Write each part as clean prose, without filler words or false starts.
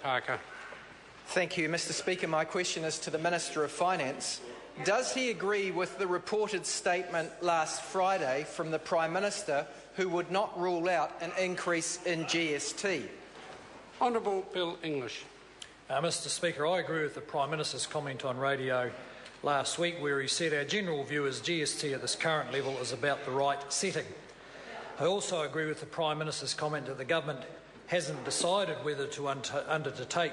Parker. Thank you, Mr. Speaker. My question is to the Minister of Finance. Does he agree with the reported statement last Friday from the Prime Minister, who would not rule out an increase in GST? Honourable Bill English. Mr. Speaker, I agree with the Prime Minister's comment on radio last week, where he said our general view is GST at this current level is about the right setting. I also agree with the Prime Minister's comment that the government hasn't decided whether to undertake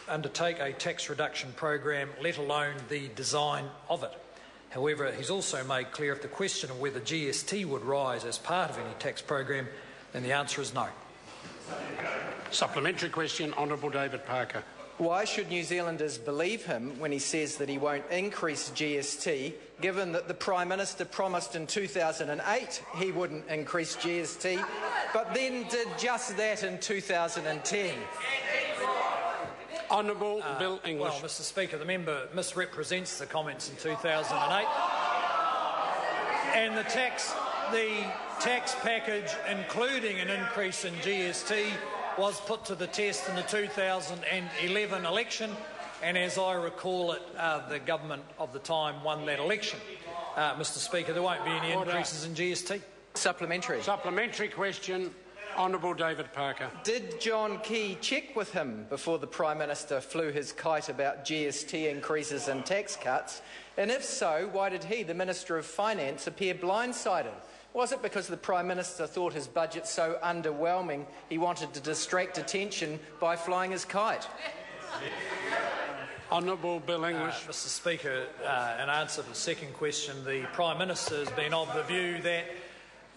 a tax reduction program, let alone the design of it. However, he's also made clear if the question of whether GST would rise as part of any tax program, then the answer is no. Supplementary question, Honourable David Parker. Why should New Zealanders believe him when he says that he won't increase GST, given that the Prime Minister promised in 2008 he wouldn't increase GST, but then did just that in 2010? Honourable Bill English. Well, Mr. Speaker, the member misrepresents the comments in 2008, and the tax package, including an increase in GST, was put to the test in the 2011 election, and as I recall it, the government of the time won that election. Mr. Speaker, there won't be any increases in GST. Supplementary. Supplementary question, Honourable David Parker. Did John Key check with him before the Prime Minister flew his kite about GST increases and tax cuts? And if so, why did he, the Minister of Finance, appear blindsided? Was it because the Prime Minister thought his budget so underwhelming he wanted to distract attention by flying his kite? Honourable Bill English. Mr. Speaker, in answer to the second question, the Prime Minister has been of the view that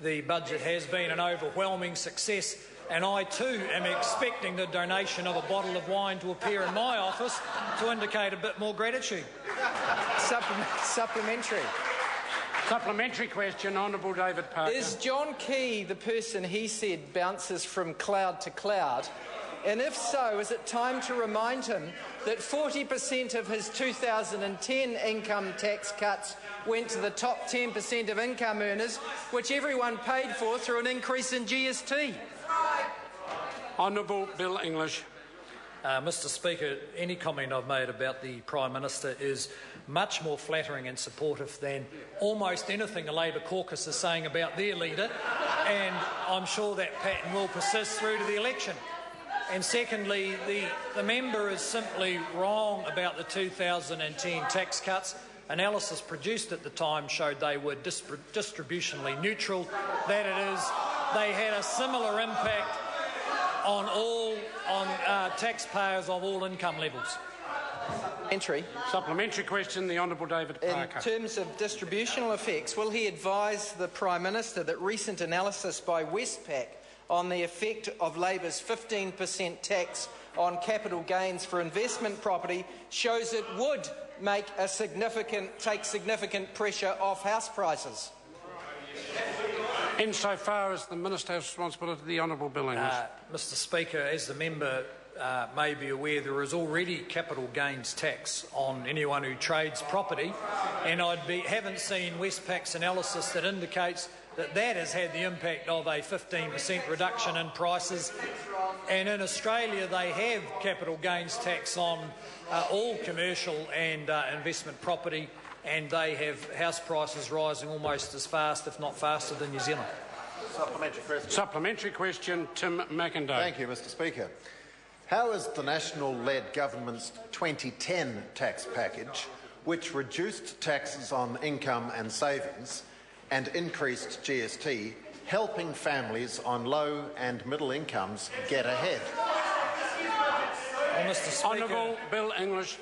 the budget has been an overwhelming success, and I too am expecting the donation of a bottle of wine to appear in my office to indicate a bit more gratitude. Supplementary. Supplementary question, Honourable David Parker. Is John Key the person he said bounces from cloud to cloud? And if so, is it time to remind him that 40% of his 2010 income tax cuts went to the top 10% of income earners, which everyone paid for through an increase in GST? Honourable Bill English. Mr. Speaker, any comment I've made about the Prime Minister is much more flattering and supportive than almost anything the Labor caucus is saying about their leader, and I'm sure that pattern will persist through to the election. And secondly, the member is simply wrong about the 2010 tax cuts. Analysis produced at the time showed they were distributionally neutral. That it is, they had a similar impact on taxpayers of all income levels. Supplementary question, the Honourable David Parker. In terms of distributional effects, will he advise the Prime Minister that recent analysis by Westpac on the effect of Labor's 15% tax on capital gains for investment property shows it would make take significant pressure off house prices? Insofar as the Minister has responsibility, the Honourable Bill English. Mr. Speaker, as the member may be aware, there is already capital gains tax on anyone who trades property, and haven't seen Westpac's analysis that indicates that has had the impact of a 15% reduction in prices. And in Australia, they have capital gains tax on all commercial and investment property, and they have house prices rising almost as fast, if not faster, than New Zealand. Supplementary question, Tim McIntyre. Thank you, Mr. Speaker. How is the National-led government's 2010 tax package, which reduced taxes on income and savings and increased GST, helping families on low and middle incomes get ahead? Well, Mr. Speaker, Honourable Bill English.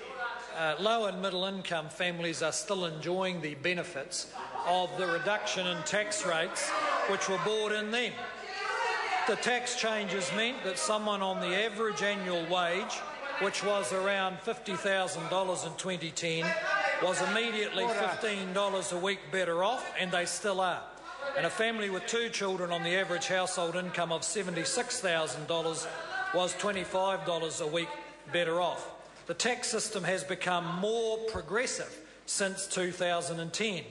Low and middle income families are still enjoying the benefits of the reduction in tax rates which were brought in then. The tax changes meant that someone on the average annual wage, which was around $50,000 in 2010, was immediately $15 a week better off, and they still are. And a family with 2 children on the average household income of $76,000 was $25 a week better off. The tax system has become more progressive since 2010.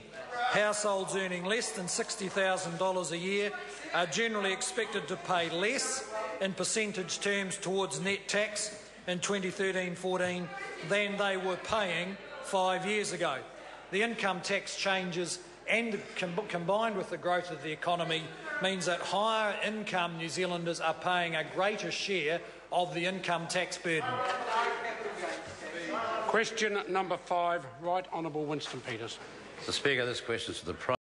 Households earning less than $60,000 a year are generally expected to pay less in percentage terms towards net tax, in 2013-14 than they were paying 5 years ago. The income tax changes and combined with the growth of the economy means that higher income New Zealanders are paying a greater share of the income tax burden. Question number 5, Right Honourable Winston Peters. Mr. Speaker, this question is to the Prime